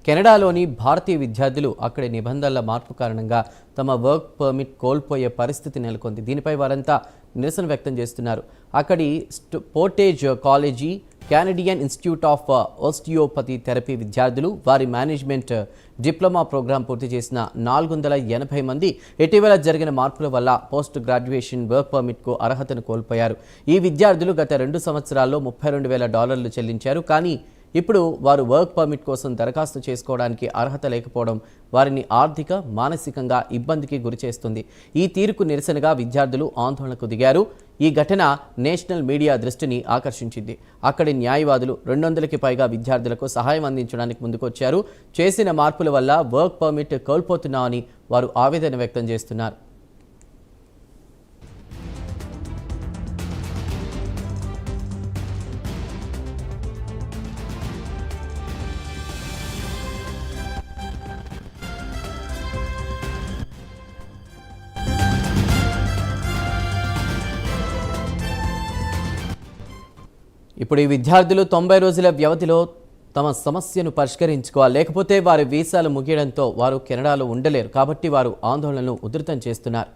కెనడాలోని భారతీయ విద్యార్థులు అక్కడి నిబంధనల మార్పు కారణంగా తమ వర్క్ పర్మిట్ కోల్పోయే పరిస్థితి నెలకొంది. దీనిపై వారంతా నిరసన వ్యక్తం చేస్తున్నారు. అక్కడి Portage college, Canadian Institute of Osteopathy Therapy విద్యార్థులు, వారి మేనేజ్మెంట్ డిప్లొమా ప్రోగ్రాం పూర్తి చేసిన 480 మంది ఇటీవల జరిగిన మార్పుల వల్ల పోస్ట్ గ్రాడ్యుయేషన్ వర్క్ పర్మిట్కు అర్హతను కోల్పోయారు. ఈ విద్యార్థులు గత 2 సంవత్సరాల్లో $32,000 చెల్లించారు. కానీ ఇప్పుడు వారు వర్క్ పర్మిట్ కోసం దరఖాస్తు చేసుకోవడానికి అర్హత లేకపోవడం వారిని ఆర్థిక, మానసికంగా ఇబ్బందికి గురిచేస్తుంది. ఈ తీరుకు నిరసనగా విద్యార్థులు ఆందోళనకు దిగారు. ఈ ఘటన నేషనల్ మీడియా దృష్టిని ఆకర్షించింది. అక్కడి న్యాయవాదులు 200కి పైగా విద్యార్థులకు సహాయం అందించడానికి ముందుకొచ్చారు. చేసిన మార్పుల వల్ల వర్క్ పర్మిట్ కోల్పోతున్నామని వారు ఆవేదన వ్యక్తం చేస్తున్నారు. ఇప్పుడు ఈ విద్యార్థులు 90 రోజుల వ్యవధిలో తమ సమస్యను పరిష్కరించుకోవాలి, లేకపోతే వారి వీసాలు ముగియడంతో వారు కెనడాలో ఉండలేరు. కాబట్టి వారు ఆందోళనను ఉధృతం చేస్తున్నారు.